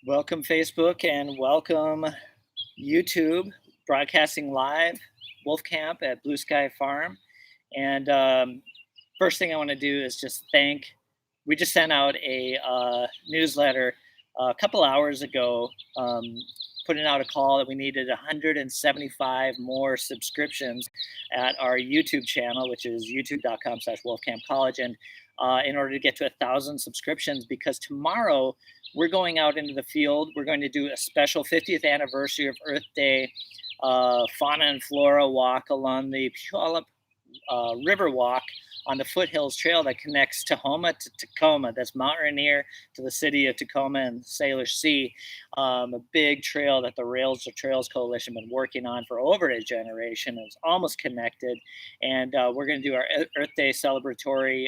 Welcome, Facebook, and welcome, YouTube, broadcasting live, Wolf Camp at Blue Sky Farm. And first thing I want to do is just we just sent out a newsletter a couple hours ago, putting out a call that we needed 175 more subscriptions at our YouTube channel, which is youtube.com/wolfcampcollege. And in order to get to 1,000 subscriptions, because tomorrow we're going out into the field. We're going to do a special 50th anniversary of Earth Day fauna and flora walk along the Puyallup River Walk on the Foothills Trail that connects Tahoma to Tacoma. That's Mount Rainier to the city of Tacoma and Salish Sea. A big trail that the Rails to Trails Coalition been working on for over a generation. It's almost connected. And we're going to do our Earth Day celebratory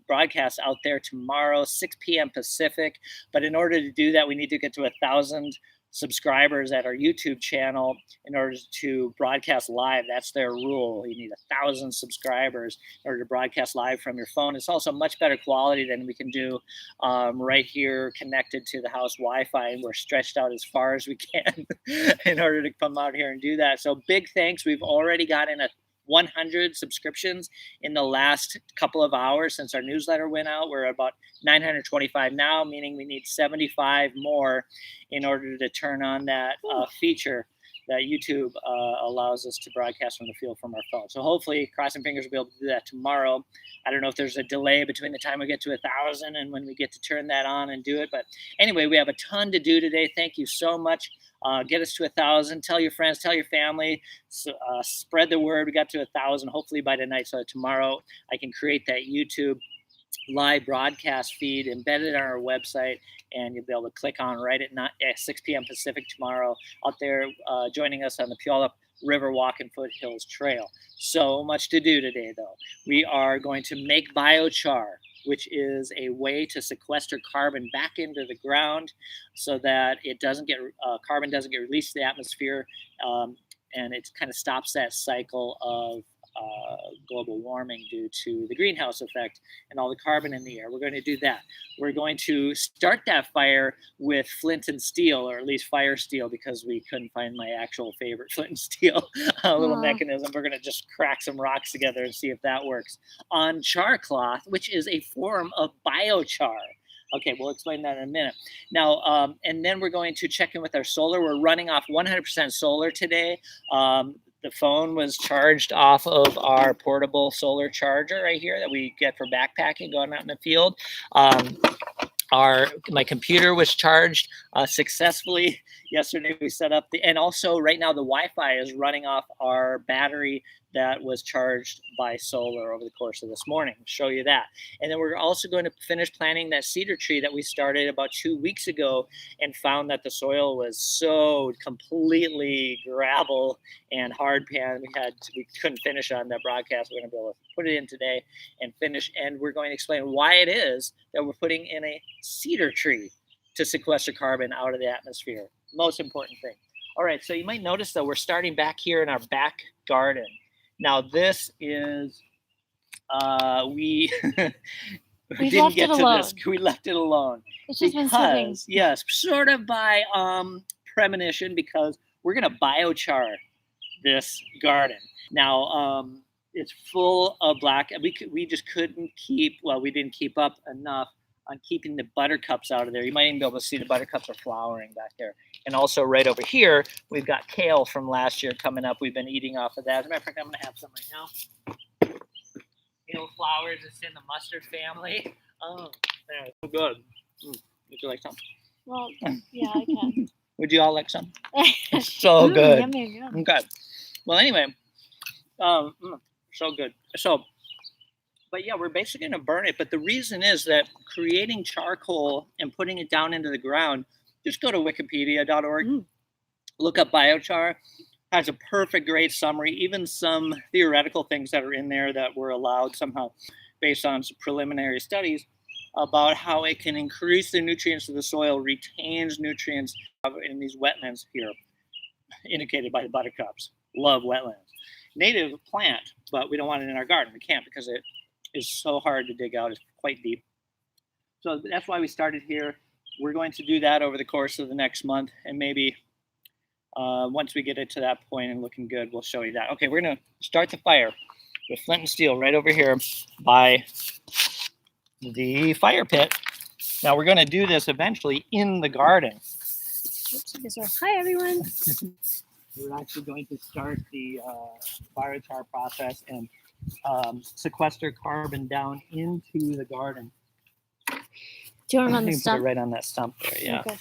broadcast out there tomorrow, 6 p.m. Pacific. But in order to do that, we need to get to 1,000 subscribers at our YouTube channel in order to broadcast live. That's their rule. You need 1,000 subscribers in order to broadcast live from your phone. It's also much better quality than we can do right here connected to the house Wi-Fi, and we're stretched out as far as we can in order to come out here and do that. So big thanks. We've already gotten 100 subscriptions in the last couple of hours since our newsletter went out. We're about 925 now, meaning we need 75 more in order to turn on that feature that YouTube allows us to broadcast from the field from our phone. So hopefully, crossing fingers, we'll be able to do that tomorrow. I don't know if there's a delay between the time we get to 1,000 and when we get to turn that on and do it. But anyway, we have a ton to do today. Thank you so much. Get us to 1,000. Tell your friends, tell your family, spread the word. We got to 1,000 hopefully by tonight, so that tomorrow I can create that YouTube live broadcast feed embedded on our website, and you'll be able to click on right at 6 p.m. Pacific tomorrow out there joining us on the Puyallup River Walk and Foothills Trail. So much to do today, though. We are going to make biochar, which is a way to sequester carbon back into the ground so that it doesn't get carbon doesn't get released to the atmosphere, and it kind of stops that cycle of global warming due to the greenhouse effect and all the carbon in the air. We're going to do that. We're going to start that fire with flint and steel, or at least fire steel, because we couldn't find my actual favorite flint and steel little mechanism. We're going to just crack some rocks together and see if that works on charcloth, which is a form of biochar. Okay, we'll explain that in a minute. Now, and then we're going to check in with our solar. We're running off 100% solar today. The phone was charged off of our portable solar charger right here that we get for backpacking, going out in the field. My computer was charged successfully yesterday. We set up and also right now the Wi-Fi is running off our battery that was charged by solar over the course of this morning. I'll show you that. And then we're also going to finish planting that cedar tree that we started about 2 weeks ago and found that the soil was so completely gravel and hard pan. We couldn't finish on that broadcast. We're going to be able to put it in today and finish. And we're going to explain why it is that we're putting in a cedar tree to sequester carbon out of the atmosphere. Most important thing. All right, so you might notice that we're starting back here in our back garden. Now this is, we didn't get to this. We left it alone. It's just been sitting. Yes, sort of by premonition, because we're going to biochar this garden. Now, it's full of black. We just couldn't we didn't keep up enough on keeping the buttercups out of there. You might even be able to see the buttercups are flowering back there. And also right over here, we've got kale from last year coming up. We've been eating off of that. As a matter of fact, I'm going to have some right now. Kale flowers, it's in the mustard family. Oh, they're so good. Would you like some? Well, yeah, I can. Would you all like some? It's so good. Yummy. Okay. Well, anyway, so good. But yeah, we're basically going to burn it. But the reason is that creating charcoal and putting it down into the ground, just go to wikipedia.org, look up biochar, has a perfect, great summary, even some theoretical things that are in there that were allowed somehow based on some preliminary studies about how it can increase the nutrients of the soil, retains nutrients in these wetlands here, indicated by the buttercups. Love wetlands. Native plant, but we don't want it in our garden. We can't because it is so hard to dig out. It's quite deep. So that's why we started here. we're going to do that over the course of the next month, and maybe once we get it to that point and looking good, we'll show you that. Okay, we're gonna start the fire with flint and steel right over here by the fire pit. Now we're gonna do this eventually in the garden. Oops, hi everyone. We're actually going to start the biochar process and sequester carbon down into the garden. Do you want it on the Put it stump? right on that stump there, yeah. Okay.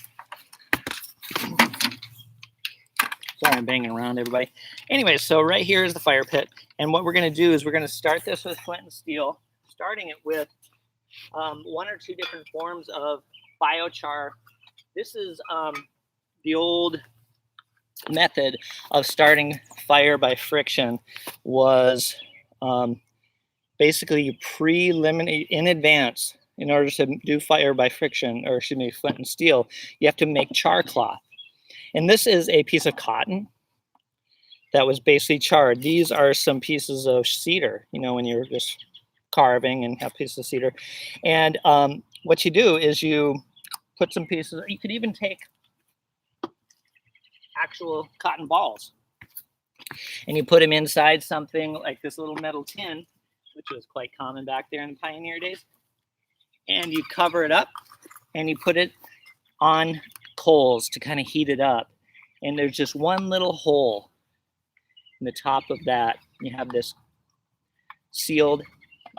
Sorry, I'm banging around everybody. Anyway, so right here is the fire pit. And what we're going to do is we're going to start this with flint and steel, starting it with 1 or 2 different forms of biochar. This is the old method of starting fire by friction was basically you pre-eliminate in advance in order to do fire by friction, or excuse me, flint and steel, you have to make charcloth. And this is a piece of cotton that was basically charred. These are some pieces of cedar, you know, when you're just carving and have pieces of cedar. And what you do is you put some pieces, you could even take actual cotton balls and you put them inside something like this little metal tin, which was quite common back there in the pioneer days. And you cover it up and you put it on coals to kind of heat it up. And there's just one little hole in the top of that. You have this sealed,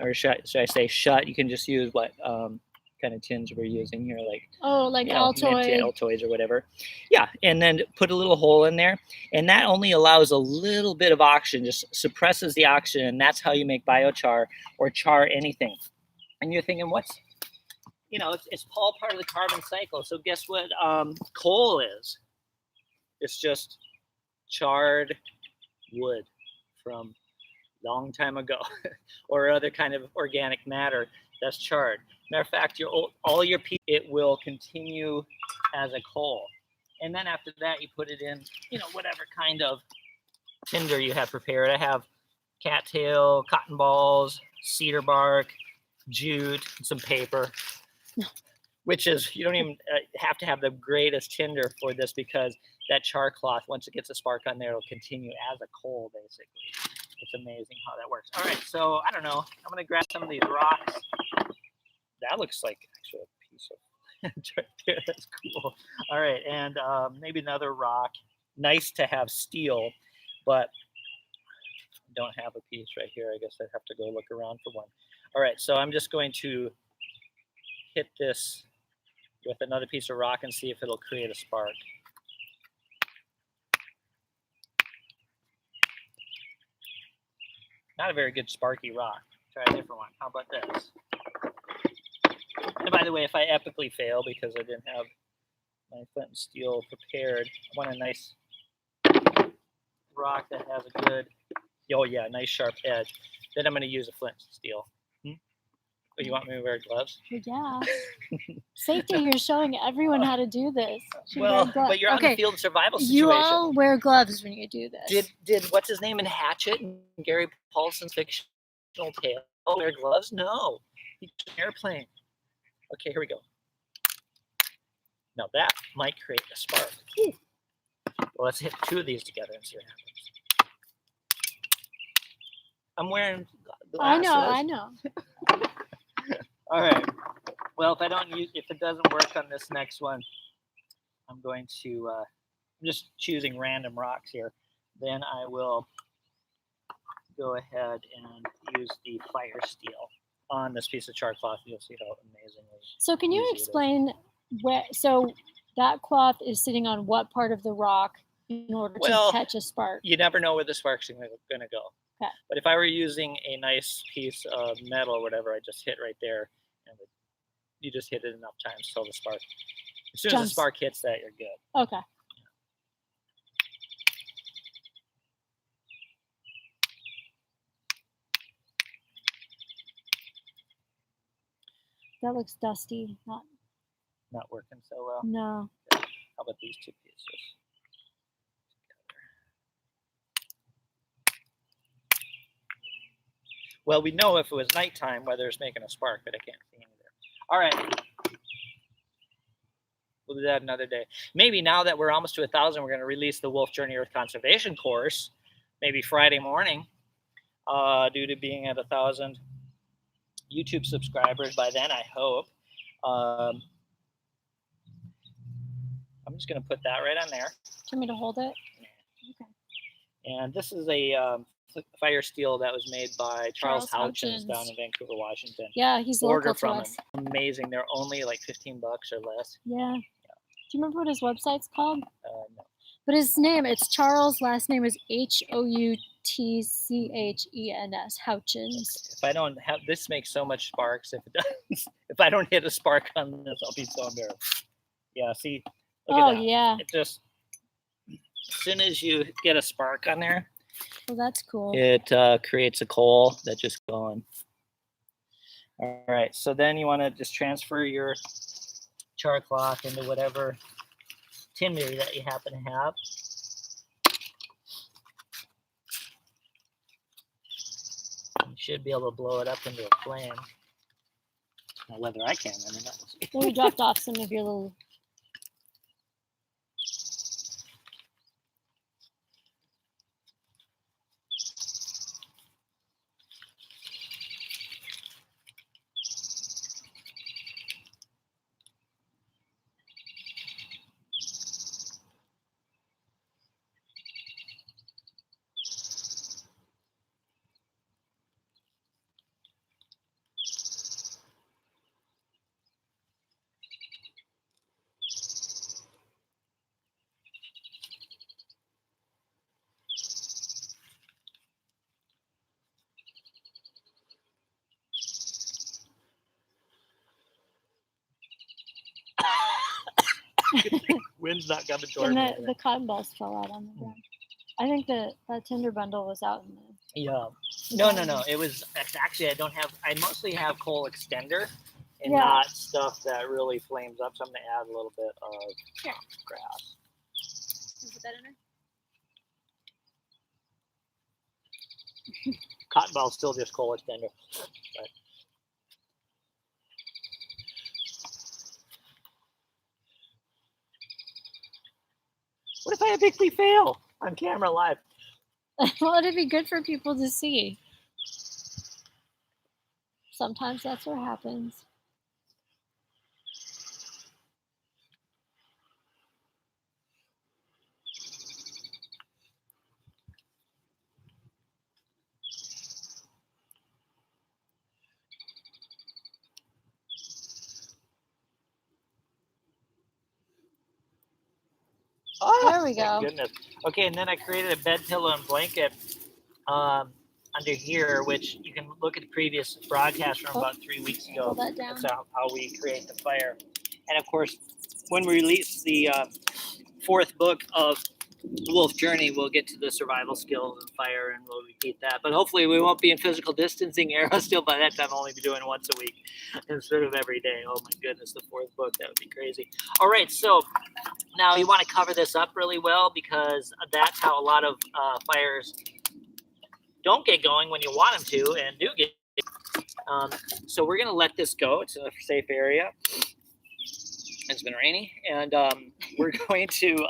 or should I say shut. You can just use what kind of tins we're using here, like Altoids or whatever. Yeah, and then put a little hole in there, and that only allows a little bit of oxygen, just suppresses the oxygen, and that's how you make biochar or char anything. And you're thinking, what's, you know, it's all part of the carbon cycle. So guess what coal is? It's just charred wood from long time ago or other kind of organic matter that's charred. Matter of fact, all your it will continue as a coal. And then after that, you put it in, you know, whatever kind of tinder you have prepared. I have cattail, cotton balls, cedar bark, jute, and some paper. Which is, you don't even have to have the greatest tinder for this, because that charcloth, once it gets a spark on there, it'll continue as a coal, basically. It's amazing how that works. All right, so I don't know. I'm going to grab some of these rocks. That looks like actually a piece of right there. That's cool. All right, and maybe another rock. Nice to have steel, but I don't have a piece right here. I guess I'd have to go look around for one. All right, so I'm just going to hit this with another piece of rock and see if it'll create a spark. Not a very good sparky rock. Try a different one. How about this? And by the way, if I epically fail because I didn't have my flint and steel prepared, I want a nice rock that has a good, oh yeah, nice sharp edge. Then I'm going to use a flint and steel. Oh, you want me to wear gloves? Yeah. Safety, you're showing everyone how to do this. Well, but you're on the field survival situation. You all wear gloves when you do this. Did what's his name in Hatchet and Gary Paulson's fictional tale wear gloves? No. He took an airplane. Okay, here we go. Now that might create a spark. Ooh. Well, let's hit 2 of these together and see what happens. I'm wearing glasses. I know. All right. Well, if it doesn't work on this next one, I'm going to, I'm just choosing random rocks here. Then I will go ahead and use the fire steel on this piece of charcloth. You'll see how amazingly. So can you explain where, so that cloth is sitting on what part of the rock in order to catch a spark? You never know where the spark's going to go. Okay. But if I were using a nice piece of metal or whatever, I just hit right there, and you just hit it enough times till the spark. As soon as the spark hits that, you're good. Okay. That looks dusty. Not working so well. No. How about these 2 pieces? Well, we know if it was nighttime whether it's making a spark, but I can't see any there. All right. we'll do that another day. Maybe now that we're almost to 1,000, we're going to release the Wolf Journey Earth Conservation course, maybe Friday morning, due to being at 1,000 YouTube subscribers by then, I hope. I'm just going to put that right on there. Do you want me to hold it? Okay. And this is a fire steel that was made by Charles Houchins down in Vancouver, Washington. Yeah, he's local to us. Amazing. They're only like $15 or less. Yeah. Do you remember what his website's called? No. But his name, it's Charles. Last name is Houtchens. Houchins. If I don't have this, makes so much sparks. If it does, if I don't hit a spark on this, I'll be so embarrassed. Yeah. See. Look at that. Yeah. It just as soon as you get a spark on there. Well, that's cool. It creates a coal that just going. All right, so then you want to just transfer your charcloth into whatever tinder that you happen to have. You should be able to blow it up into a flame. Now, whether I can, I mean, Then we dropped off some of your little. Wind's not coming toward me. The cotton balls fell out on the ground. I think that tinder bundle was out in the. Yeah. No. It was actually I mostly have coal extender and not stuff that really flames up. So I'm gonna add a little bit of grass. Put that in there. Cotton ball is still just coal extender. But what if I epically fail on camera live? Well, it'd be good for people to see. Sometimes that's what happens. Oh, there we go. Goodness. Okay, and then I created a bed, pillow, and blanket under here, which you can look at the previous broadcast from about 3 weeks ago. Pull that down. That's how we create the fire. And of course, when we release the fourth book of the Wolf Journey, we'll get to the survival skills and fire, and we'll repeat that. But hopefully we won't be in physical distancing era still by that time. I'll only be doing once a week instead of every day. Oh my goodness, the fourth book, that would be crazy. All right, so now you want to cover this up really well, because that's how a lot of fires don't get going when you want them to, and do get. So we're going to let this go. It's in a safe area. It's been rainy, and we're going to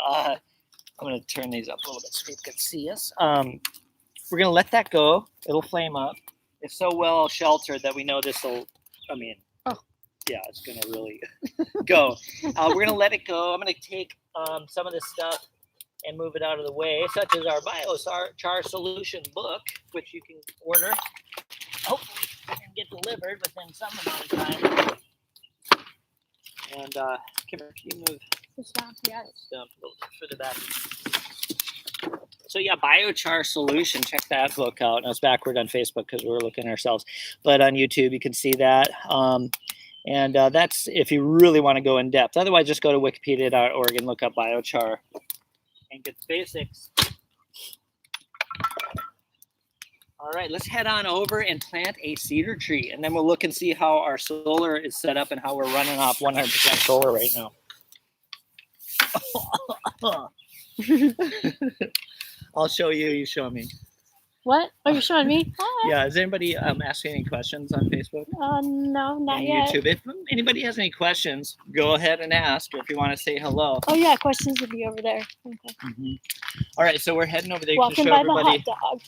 I'm going to turn these up a little bit so people can see us. We're going to let that go. It'll flame up. It's so well sheltered that we know this will, yeah, it's going to really go. We're going to let it go. I'm going to take some of this stuff and move it out of the way, such as our Biochar solution book, which you can order, hopefully, and get delivered within some amount of time. And Kim, can you move down? Yeah. A little bit further back. So yeah, Biochar solution. Check that book out. Now it's backward on Facebook because we're looking ourselves, but on YouTube you can see that. And that's if you really want to go in depth. Otherwise, just go to wikipedia.org and look up biochar and get the basics. All right, let's head on over and plant a cedar tree, and then we'll look and see how our solar is set up and how we're running off 100% solar right now. I'll show you, you show me. What? Oh, you're showing me? Hi. Yeah, is anybody asking any questions on Facebook? No, not And yet. YouTube. If anybody has any questions, go ahead and ask, or if you want to say hello. Oh yeah, questions would be over there. Okay. All right, so we're heading over there. Walking by the hot dog.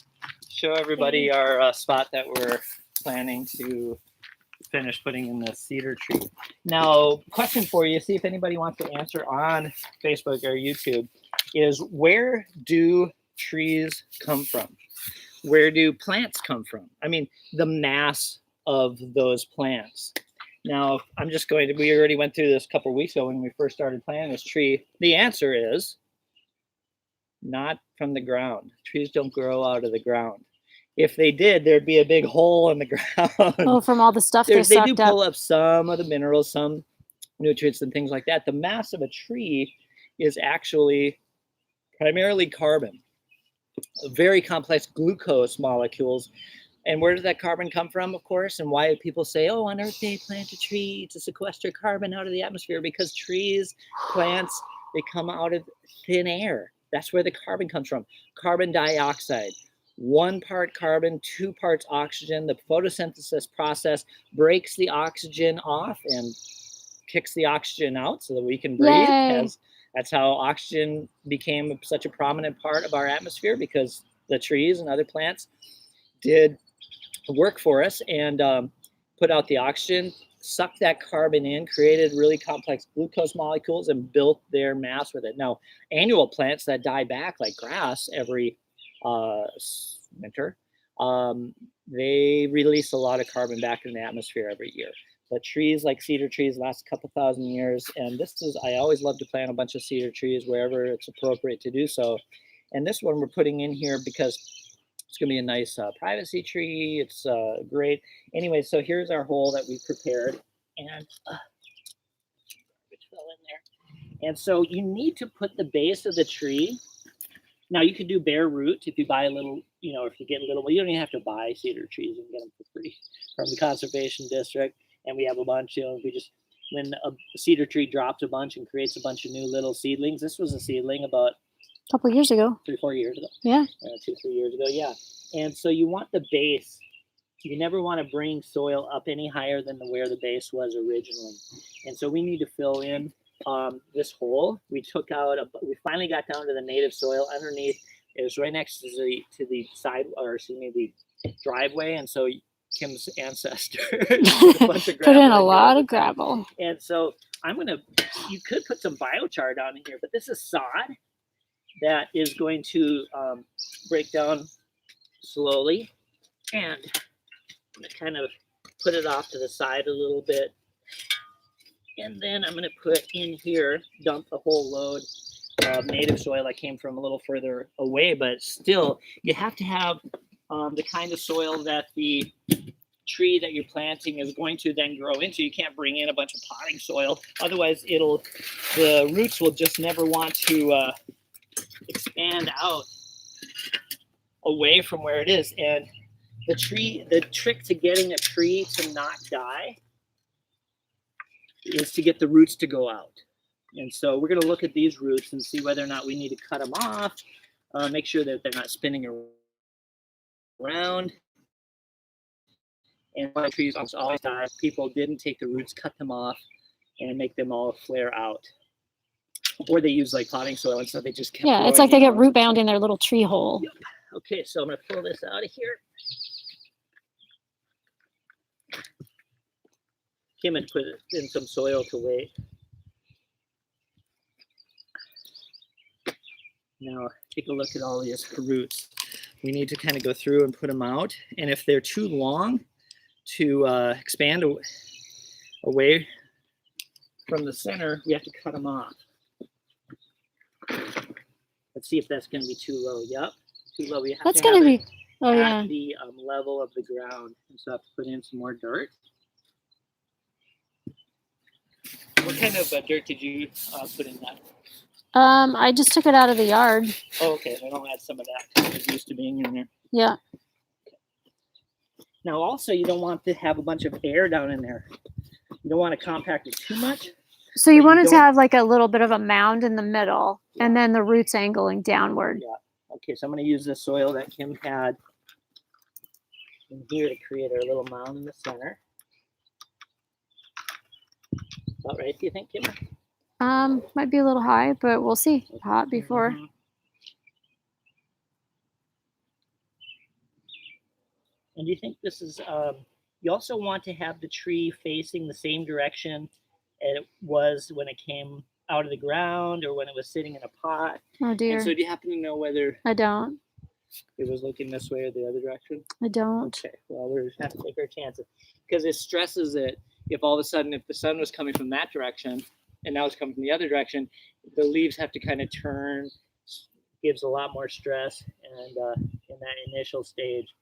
Show everybody our spot that we're planning to finish putting in the cedar tree. Now, question for you, see if anybody wants to answer on Facebook or YouTube, is where do trees come from? Where do plants come from? I mean, the mass of those plants. Now, we already went through this a couple of weeks ago when we first started planting this tree. The answer is not from the ground. Trees don't grow out of the ground. If they did, there'd be a big hole in the ground. Oh, from all the stuff they do sucked pull up some of the minerals, some nutrients and things like that. The mass of a tree is actually primarily carbon, very complex glucose molecules. And where does that carbon come from, of course? And why do people say, oh, on Earth Day, plant a tree to sequester carbon out of the atmosphere? Because trees, plants, they come out of thin air. That's where the carbon comes from. Carbon dioxide. 1 part carbon, 2 parts oxygen. The photosynthesis process breaks the oxygen off and kicks the oxygen out so that we can breathe. That's how oxygen became such a prominent part of our atmosphere, because the trees and other plants did work for us and put out the oxygen, sucked that carbon in, created really complex glucose molecules, and built their mass with it. Now, annual plants that die back, like grass, every winter, they release a lot of carbon back in the atmosphere every year. But trees like cedar trees last a couple thousand years, and I always love to plant a bunch of cedar trees wherever it's appropriate to do so. And this one we're putting in here because it's going to be a nice privacy tree. It's great. Anyway, so here's our hole that we prepared, and it fell in there. And so you need to put the base of the tree. Now you can do bare root if you buy a little, if you get a little. Well, you don't even have to buy cedar trees and get them for free from the conservation district. And we have a bunch. When a cedar tree drops a bunch and creates a bunch of new little seedlings. This was a seedling about a couple of years ago. 3-4 years ago. Yeah. 2-3 years ago. Yeah. And so you want the base. You never want to bring soil up any higher than where the base was originally. And so we need to fill in this hole. We finally got down to the native soil underneath. It was right next to the side, or excuse me, the driveway. And so Kim's ancestor put in a lot of gravel. And so you could put some biochar down in here, but this is sod that is going to break down slowly. And I'm going to kind of put it off to the side a little bit. And then I'm going to put in here, dump a whole load of native soil that came from a little further away, but still you have to have the kind of soil that the tree that you're planting is going to then grow into. You can't bring in a bunch of potting soil. Otherwise, the roots will just never want to expand out away from where it is. And the trick to getting a tree to not die is to get the roots to go out. And so we're going to look at these roots and see whether or not we need to cut them off, make sure that they're not spinning around. And why trees almost always die, people didn't take the roots, cut them off, and make them all flare out. Or they use like potting soil, and so they just kept it's like they get root bound in their little tree hole. Yep. Okay, so I'm going to pull this out of here. Kim had put in some soil to wait. Now take a look at all these roots. We need to kind of go through and put them out. And if they're too long to expand away from the center, we have to cut them off. Let's see if that's going to be too low. Yep, too low. We have that's going to be at the level of the ground. And so I have to put in some more dirt. What kind of dirt did you put in that? I just took it out of the yard. Oh, okay. So I don't add some of that. It's used to being in there. Yeah. Now, also, you don't want to have a bunch of air down in there. You don't want to compact it too much. So you want it to have like a little bit of a mound in the middle, and then the roots angling downward. Yeah. Okay, so I'm going to use the soil that Kim had in here to create our little mound in the center. About right, do you think, Kimber? Might be a little high, but we'll see. Hot before. Mm-hmm. And do you think this is, you also want to have the tree facing the same direction it was when it came out of the ground or when it was sitting in a pot? Oh dear. And so do you happen to know whether I don't. it was looking this way or the other direction? I don't. Okay, well, we're just have to take our chances because it stresses it if all of a sudden, if the sun was coming from that direction and now it's coming from the other direction, the leaves have to kind of turn, gives a lot more stress and in that initial stage.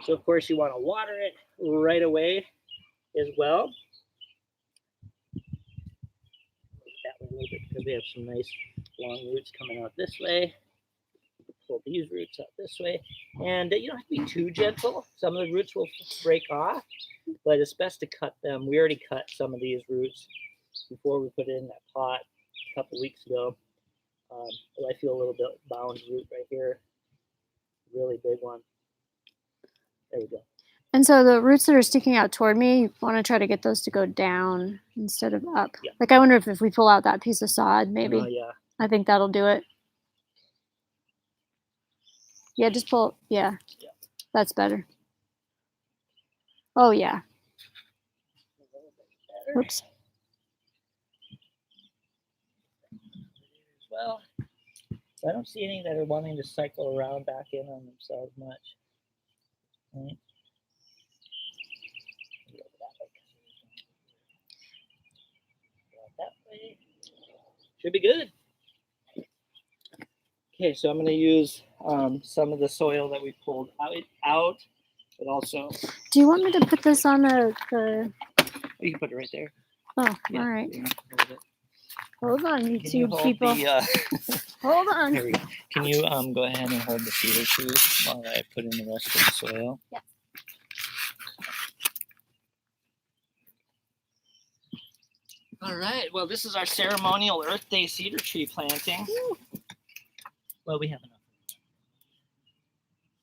So of course you want to water it right away as well. That way a little bit because we have some nice long roots coming out this way. Pull these roots out this way. And you don't have to be too gentle. Some of the roots will break off, but it's best to cut them. We already cut some of these roots before we put it in that pot a couple weeks ago. I feel a little bit bound root right here. Really big one. There we go. And so the roots that are sticking out toward me, you want to try to get those to go down instead of up. Yeah. Like I wonder if we pull out that piece of sod, maybe. Oh, yeah. I think that'll do it. Yeah, just pull. Yeah. That's better. Oh, yeah. Oops. Well, I don't see any that are wanting to cycle around back in on themselves much. Right? That way. Should be good. Okay, so I'm going to use some of the soil that we pulled out, but also. Do you want me to put this on the? You can put it right there. Oh, yeah. All right. Hold on, YouTube people. Hold on. There we go. Can you go ahead and hold the cedar trees while I put in the rest of the soil? Yeah. All right. Well, this is our ceremonial Earth Day cedar tree planting. Woo. Well, we have enough.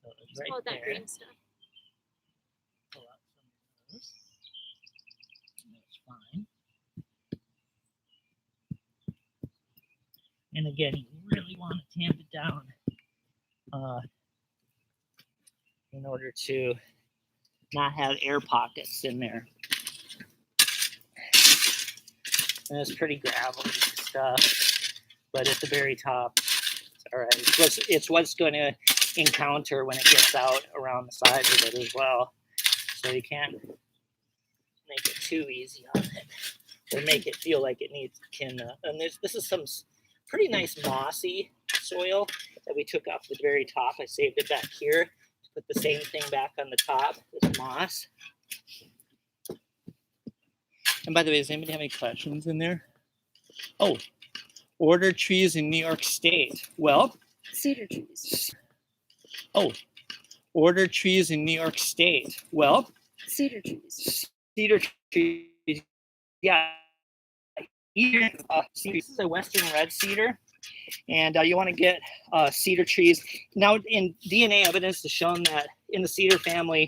So it's right that there. green stuff. Pull out some of those. That's fine. And again, you really want to tamp it down in order to not have air pockets in there. And it's pretty gravelly stuff, but at the very top, it's all right. It's what's going to encounter when it gets out around the sides of it as well. So you can't make it too easy on it, or make it feel like it can. And this is some pretty nice mossy soil that we took off the very top. I saved it back here to put the same thing back on the top, this moss. And by the way, does anybody have any questions in there? Oh, order trees in New York State. Well, cedar trees. Oh, order trees in New York State. Well, cedar trees. Cedar trees. Yeah. This is a western red cedar, and you want to get cedar trees. Now, in DNA evidence has shown that in the cedar family,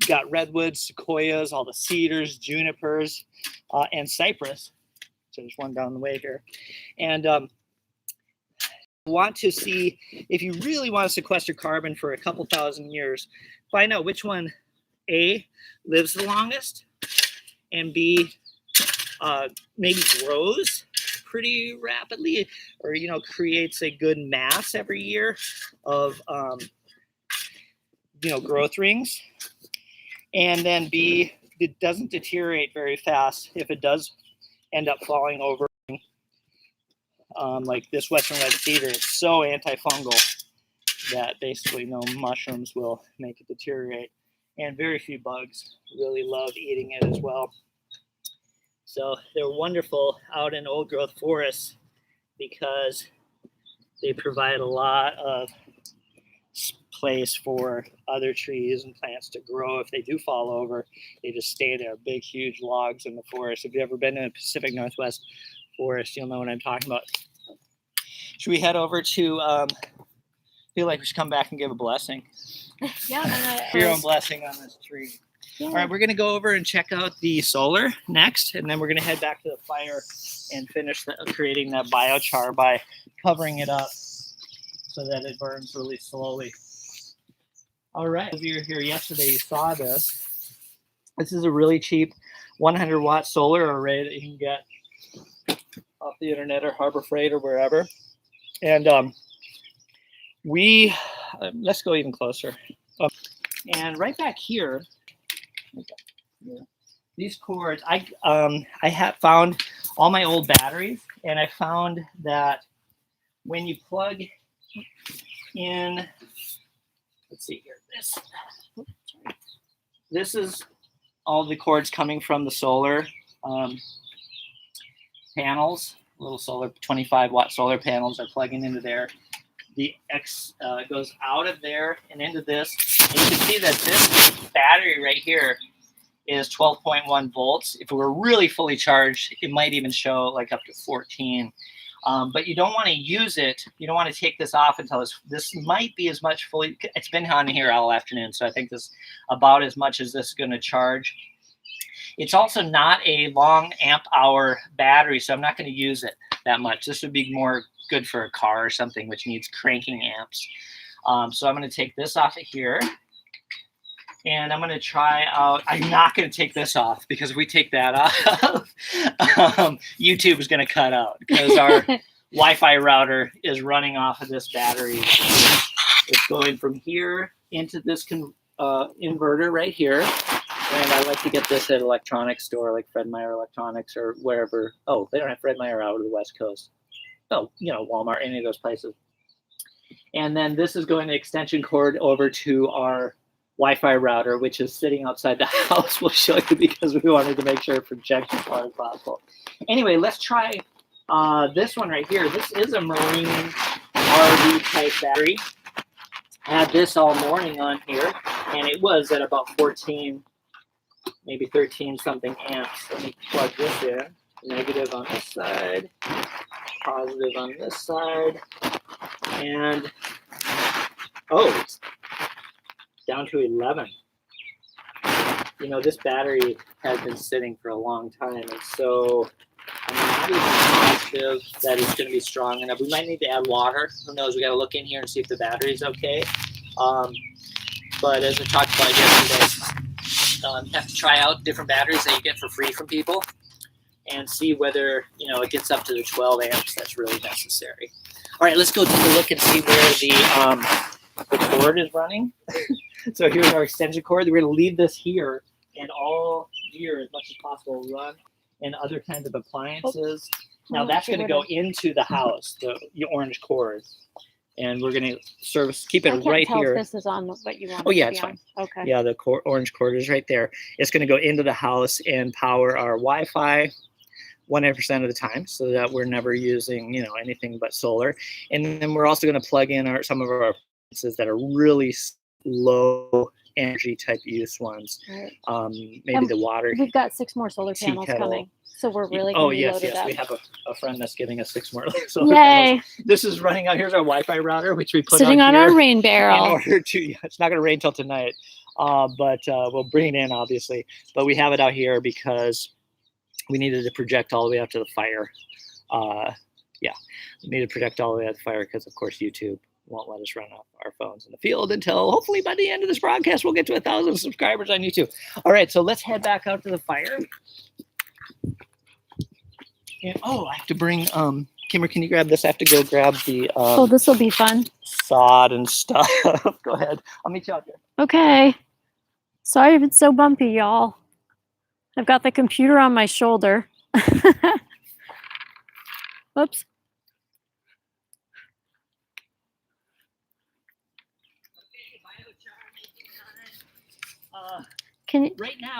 you got redwoods, sequoias, all the cedars, junipers, and cypress. So there's one down the way here. And want to see, if you really want to sequester carbon for a couple thousand years, find out which one, A, lives the longest, and B, maybe grows pretty rapidly, or creates a good mass every year of growth rings. And then B, it doesn't deteriorate very fast if it does end up falling over. Like this western red cedar, it's so antifungal that basically no mushrooms will make it deteriorate, and very few bugs really love eating it as well. So they're wonderful out in old growth forests because they provide a lot of place for other trees and plants to grow. If they do fall over, they just stay there, big, huge logs in the forest. If you've ever been in the Pacific Northwest forest, you'll know what I'm talking about. Should we head over to feel like we should come back and give a blessing. Yeah. Your own blessing on this tree. Yeah. All right, we're going to go over and check out the solar next, and then we're going to head back to the fire and finish creating that biochar by covering it up so that it burns really slowly. All right, if you were here yesterday, you saw this. This is a really cheap 100-watt solar array that you can get off the internet or Harbor Freight or wherever. And let's go even closer. And right back here, these cords, I have found all my old batteries, and I found that when you plug in, let's see here, this is all the cords coming from the solar panels, little solar 25-watt solar panels are plugging into there. The X goes out of there and into this. And you can see that this battery right here is 12.1 volts. If it were really fully charged, it might even show like up to 14. But you don't want to use it. You don't want to take this off until this might be as much fully. It's been on here all afternoon, so I think this about as much as this is going to charge. It's also not a long amp hour battery, so I'm not going to use it that much. This would be more good for a car or something which needs cranking amps. So I'm going to take this off of here. And I'm going to try out, I'm not going to take this off because if we take that off, YouTube is going to cut out because our Wi-Fi router is running off of this battery. It's going from here into this inverter right here. And I like to get this at an electronics store like Fred Meyer Electronics or wherever. Oh, they don't have Fred Meyer out of the West Coast. Oh, Walmart, any of those places. And then this is going to extension cord over to our Wi-Fi router, which is sitting outside the house. We'll show you because we wanted to make sure it projects as far as possible. Anyway, let's try this one right here. This is a marine RV type battery. I had this all morning on here, and it was at about 14, maybe 13 something amps. Let me plug this in. Negative on this side, positive on this side, and it's down to 11. This battery has been sitting for a long time, and so I'm not even positive that it's going to be strong enough. We might need to add water. Who knows? We got to look in here and see if the battery is okay. But as I talked about yesterday, you have to try out different batteries that you get for free from people and see whether it gets up to the 12 amps that's really necessary. All right, let's go take a look and see where the cord is running. So here's our extension cord. We're going to leave this here, and all gear as much as possible run, and other kinds of appliances. Now that's going to go into the house, the orange cord, and we're going to keep it right here. If this is on what you want. Oh yeah, it's fine. Okay. Yeah, the orange cord is right there. It's going to go into the house and power our Wi-Fi 100% of the time, so that we're never using anything but solar. And then we're also going to plug in some of our appliances that are really low energy type use ones. Right. Maybe the water. We've got 6 more solar panels coming, so we're really going to be loaded up. We have a friend that's giving us 6 more solar Yay! Panels. This is running out. Here's our Wi-Fi router, which we put sitting on here our rain barrel. In order to, it's not going to rain till tonight, but we'll bring it in obviously. But we have it out here because we needed to project all the way out to the fire. We need to project all the way out to the fire because, of course, YouTube won't let us run off our phones in the field until hopefully by the end of this broadcast we'll get to 1,000 subscribers on YouTube. All right, so let's head back out to the fire. And I have to bring Kimmer, can you grab this? I have to go grab the this will be fun. Sod and stuff. Go ahead. I'll meet you out there. Okay. Sorry if it's so bumpy, y'all. I've got the computer on my shoulder. Whoops. Can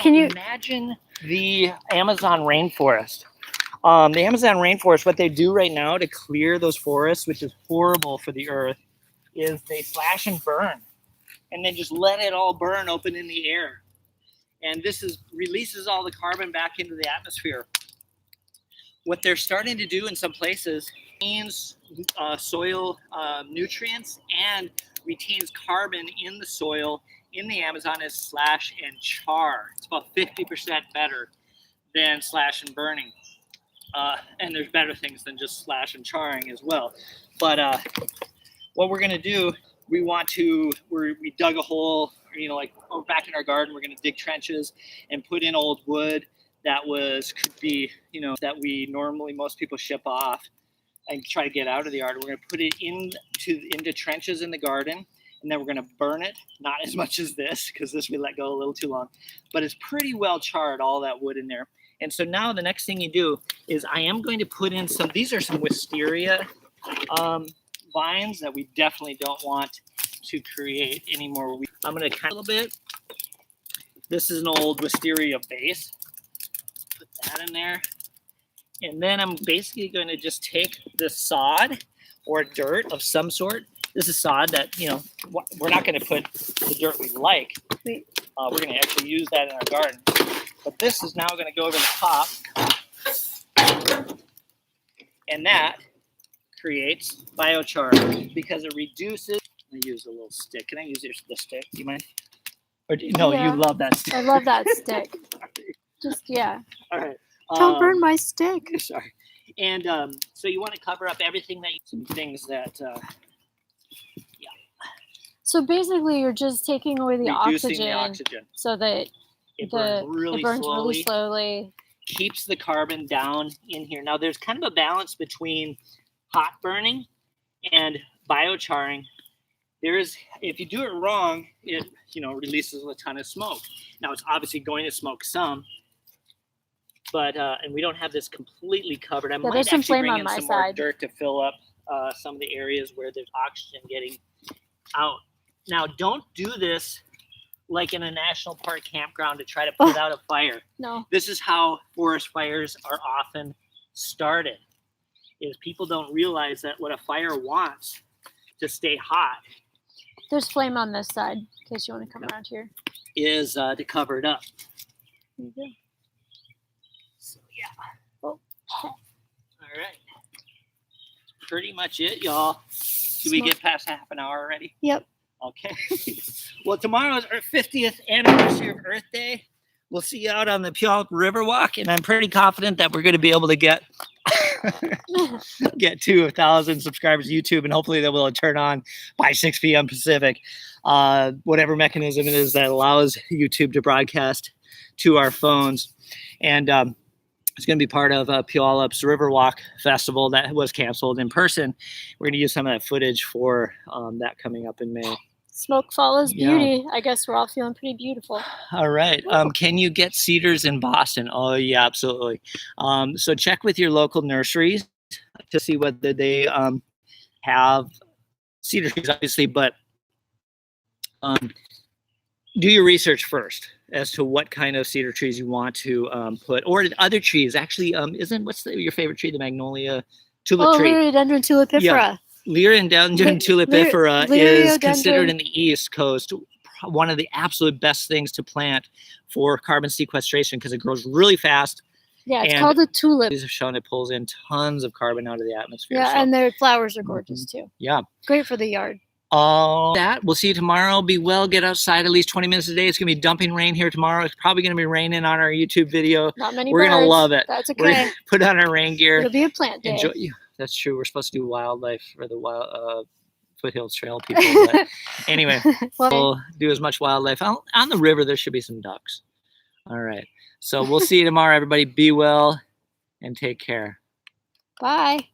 you imagine the Amazon rainforest? The Amazon rainforest, what they do right now to clear those forests, which is horrible for the earth, is they slash and burn, and then just let it all burn open in the air. And this releases all the carbon back into the atmosphere. What they're starting to do in some places retains soil nutrients and retains carbon in the soil in the Amazon is slash and char. It's about 50% better than slash and burning. And there's better things than just slash and charring as well. But what we're going to do, we dug a hole, like back in our garden, we're going to dig trenches and put in old wood that could be, that most people ship off and try to get out of the yard. We're going to put it into trenches in the garden, and then we're going to burn it. Not as much as this, because this we let go a little too long, but it's pretty well charred, all that wood in there. And so now the next thing you do is I am going to put in these are some wisteria vines that we definitely don't want to create anymore. I'm going to cut a little bit. This is an old wisteria base. Put that in there. And then I'm basically going to just take the sod or dirt of some sort. This is sod that, we're not going to put the dirt we like. We're going to actually use that in our garden. But this is now going to go over the top. And that creates biochar because it reduces. I'm going to use a little stick. Can I use the stick? Do you mind? No, yeah. You love that stick. I love that stick. Just, yeah. All right. Don't burn my stick. Sorry. And so you want to cover up everything some things that, yeah. So basically you're just taking away the oxygen so that it burns really slowly. Keeps the carbon down in here. Now there's kind of a balance between hot burning and biocharring. If you do it wrong, it releases a ton of smoke. Now it's obviously going to smoke some, but and we don't have this completely covered. I might actually bring in some more dirt to fill up some of the areas where there's oxygen getting out. Now don't do this like in a national park campground to try to put out a fire. No. This is how forest fires are often started, is people don't realize that what a fire wants to stay hot. There's flame on this side, in case you want to come around here. Is to cover it up. There you go. So, yeah. Oh. All right. Pretty much it, y'all. Did we get past half an hour already? Yep. Okay. Well, tomorrow is our 50th anniversary of Earth Day. We'll see you out on the Puyallup Riverwalk, and I'm pretty confident that we're going to be able to get to 1,000 subscribers to YouTube, and hopefully that will turn on by 6 p.m. Pacific. Whatever mechanism it is that allows YouTube to broadcast to our phones. And it's going to be part of Puyallup's Riverwalk Festival that was canceled in person. We're going to use some of that footage for that coming up in May. Smoke follows beauty. I guess we're all feeling pretty beautiful. All right. Can you get cedars in Boston? Oh, yeah, absolutely. So check with your local nurseries to see whether they have cedar trees, obviously, but do your research first as to what kind of cedar trees you want to put, or other trees. Actually, what's your favorite tree? The magnolia tulip tree. Liriodendron tulipifera. Yeah. Liriodendron tulipifera is considered in the East Coast one of the absolute best things to plant for carbon sequestration because it grows really fast. Yeah, it's called a tulip. These have shown it pulls in tons of carbon out of the atmosphere. Yeah, and their flowers are gorgeous too. Yeah. Great for the yard. That we'll see you tomorrow. Be well, get outside at least 20 minutes a day. It's gonna be dumping rain here tomorrow. It's probably gonna be raining on our YouTube video. Not many We're birds. Gonna love it. That's okay. We're gonna put on our rain gear. It'll be a plant day. Enjoy. That's true. We're supposed to do wildlife for the Foothills Trail people. But anyway, we'll do as much wildlife on the river. There should be some ducks. All right. So we'll see you tomorrow, everybody. Be well and take care. Bye.